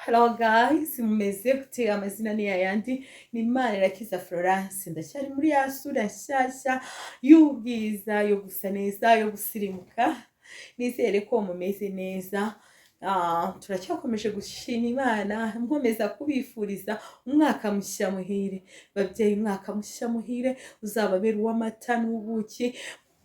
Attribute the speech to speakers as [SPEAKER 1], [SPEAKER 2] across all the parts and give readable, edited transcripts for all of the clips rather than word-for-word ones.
[SPEAKER 1] Hello guys, mumeze gute? Amazina ni yayandi, ni Manirakiza Florence. Ndacyari muri ya sura nshyashya y'ubwiza, yo gusa neza, yo gusirimuka. Nizere ko mumeze neza. Turacyakomeje gushima Imana, nkomeza kubifuriza umwaka mushya muhire. Babyeyi, umwaka mushya muhire uzababera uw'amata n'ubuki.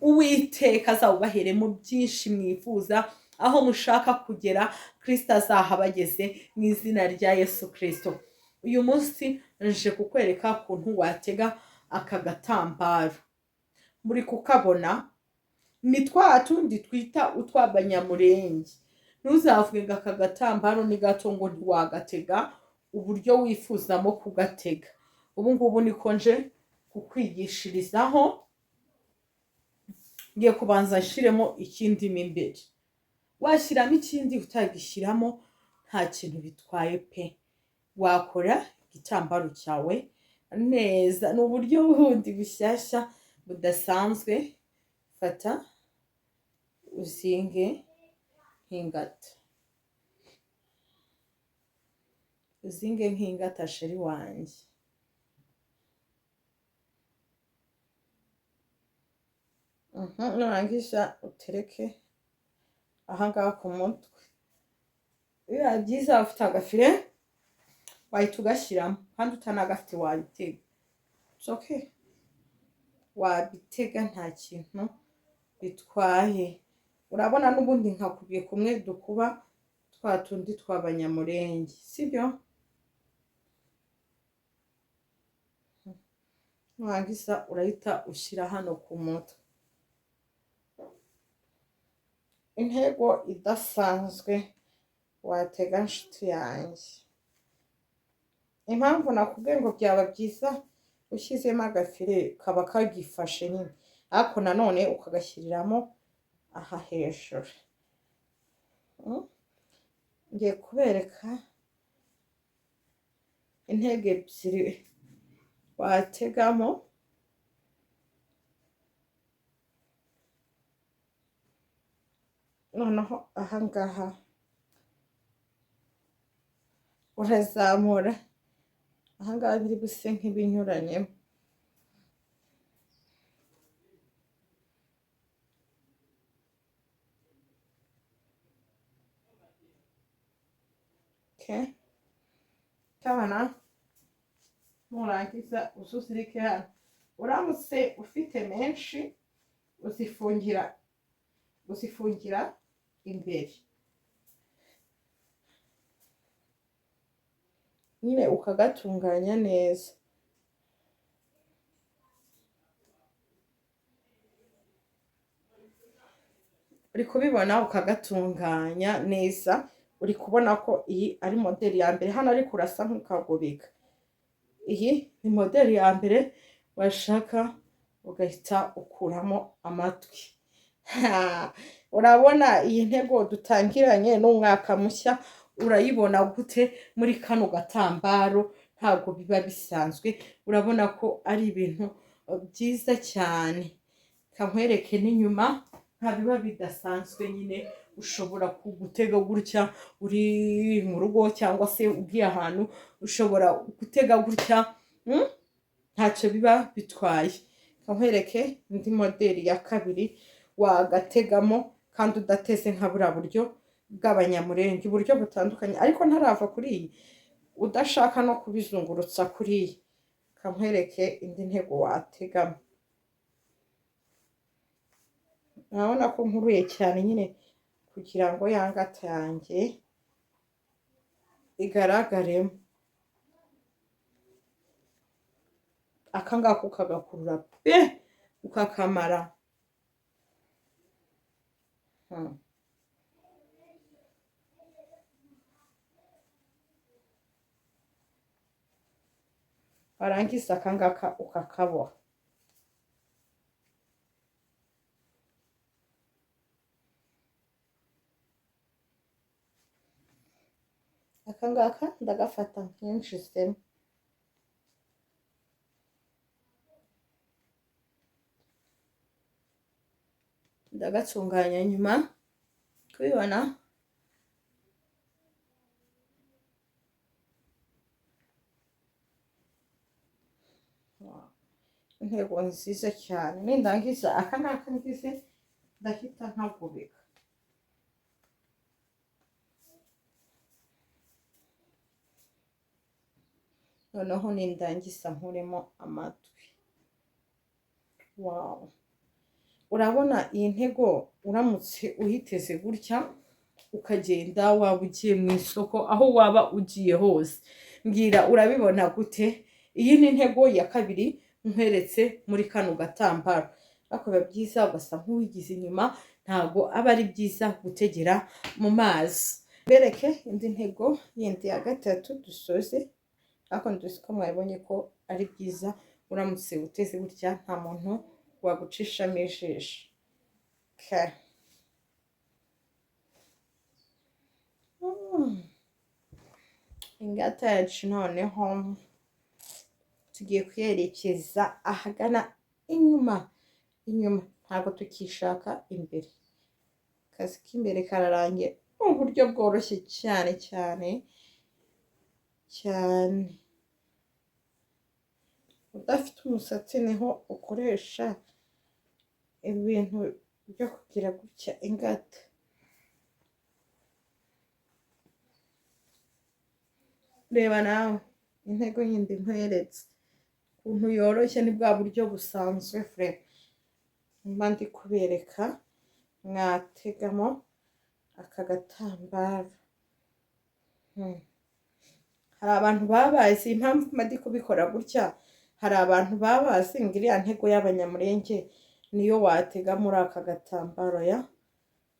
[SPEAKER 1] Uwiteka azawubaheremo byinshi mwifuza, aho mushaka kugera Kristo azahabageze mu izina rya Yesu Kristo. Uyu munsi nje kukwereka ukuntu watega aka gatambaro. Muri kukabona ni twa tundi twita utw'abanyamurenge. Ntuzavuge ngo aka gatambaro ni gato ngo ntiwagatega uburyo wifuzamo kugatega. Ubu ngubu niko nje kukwigishirizaho. Ngiye kubanza nshiremo ikindi mo imbere. Washyiramo ikindi utagishyiramo nta kintu bitwaye pe. Wakora igitambaro cyawe neza. Ni uburyo bundi bushyashya budasanzwe. Fata uzinge nk'ingata. Uzinge nk'ingata sheri wanjye. Nurangiza utereke ahangaha ku mutwe. Biba byiza ufite agafire wahita ugashyiramo, kandi utanagafite wabitega. It's okay. Wabitega nta kintu bitwaye. Urabona n'ubundi nkakubye kumwe dukuba twa tundi tw'abanyamurenge, sibyo? Nurangiza urahita ushyira hano ku mutwe. Intego idasanzwe watega nshuti yanjye. Impamvu nakubwiye ngo byaba byiza ushyizemo agafire kaba kagifashe nyine, ariko nanone ukagashyiriramo aha hejuru. Ngiye kubereka intego ebyiri wategamo. Noneho ahangaha urazamura, ahangaha biri buse nk'ibinyuranyemo. Okay. Kabana nurangiza uzuzirike hano. Uramutse ufite menshi uzifungira imbere. Nyine ukagatunganya neza. Uri kubibona ukagatunganya neza. Uri kubona ko iyi ari modeli ya mbere. Hano ariko urasa nk'ukagobeka. Iyi ni modeli ya mbere, washaka ugahita ukuramo amatwi. Urabona iyi ntego dutangiranye n'umwaka mushya urayibona gute muri kano gatambaro? Ntabwo biba bisanzwe. Urabona ko ari ibintu byiza cyane. Kankwereke n'inyuma nta biba bidasanzwe nyine. Ushobora kugutega gutya uri mu rugo cyangwa se ugiye ahantu, ushobora gutega gutya ntacyo biba bitwaye. Kankwereke indi modeli ya kabiri wagategamo kandi udateze nka buriya buryo bw'abanyamurenge, uburyo butandukanye. Ariko ntarava kuri iyi, udashaka no kubizungurutsa kuri iyi, kankwereke indi ntego wategamo. Urabona ko nkuruye cyane nyine kugira ngo ya ngata yanjye igaragaremo. Akangaka ukagakurura pe ukakamara. Warangiza akangaka ukakaboha. Akangaka ndagafata nk'injizemo. Ndagatunganya nyuma kubibona intego nziza cyane. Nindangiza aka ngaka ngize ndahita nkagubika. Noneho nindangiza nkuremo amatwi. Wow, urabona iyi ntego uramutse uhiteze gutya ukagenda waba ugiye mu isoko aho waba ugiye hose, mbwira urabibona gute? Iyi ni intego ya kabiri nkweretse muri kano gatambaro, ariko biba byiza ugasa nk'uwigize inyuma, ntago aba ari byiza gutegera mu mazi. Bereke indi ntego yindi ya gatatu dusoze, ariko nduzi ko mwabonye ko ari byiza uramutse uteze gutya nta muntu wagucishamo ijisho. Okay. Ingata yacu noneho tugiye kuyerekeza ahagana inyuma, ntabwo tukishaka imbere. Akazi k'imbere kararangiye mu buryo bworoshye cyane cyane cyane. Udafite umusatsi niho ukoresha ibintu byo kugira gutya ingata. Reba nawe intego yindi nkweretse ukuntu yoroshye, ni bwa buryo busanzwe frere mba ndi kubereka. Mwategamo aka gatambaro. Hari abantu babazi impamvu mba ndi kubikora gutya, hari abantu babazi ngo iriya ntego y'abanyamurenge niyo watega muri aka gatambaro. Ya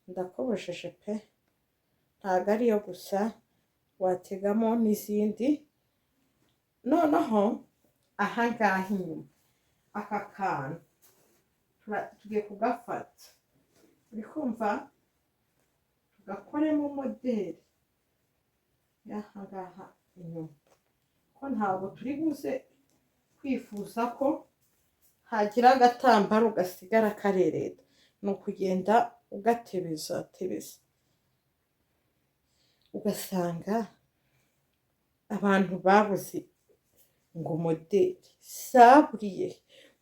[SPEAKER 1] ndakobosheje pe, ntabwo ariyo gusa, wategamo n'izindi. Noneho aha ngaha inyuma aka kantu tugiye kugafata, uri kumva, tugakoremo modeli y'aha ngaha inyuma, ko ntabwo turi buze kwifuza ko hagira agatambaro gasigara karereta, ni ukugenda ugatebeza ugasanga abantu babuze ngo modeli saburiye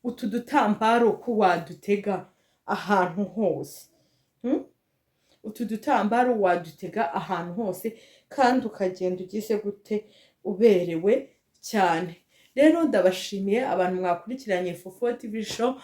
[SPEAKER 1] utu dutambaro ko wadutega ahantu hose. Utu dutambaro wadutega ahantu hose kandi ukagenda ugize gute uberewe cyane. Rero ndabashimiye abantu mwakurikiranye Fofo TV show,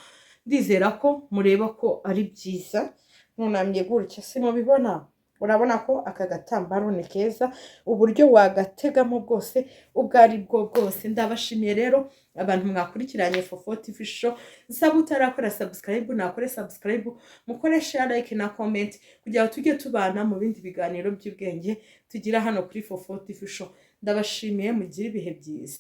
[SPEAKER 1] ndizera ko mureba ko ari byiza. Nunamye gutya se mubibona, urabona ko aka gatambaro ni keza, uburyo wagategamo bwose ubwo ari bwo bwose. Ndabashimiye rero abantu mwakurikiranye Fofo TV show. Nsaba utarakora subscribe nakore subscribe, mukore share, like na comment kugira ngo tujye tubana mu bindi biganiro by'ubwenge tugira hano kuri Fofo TV show. Ndabashimiye, mugire ibihe byiza.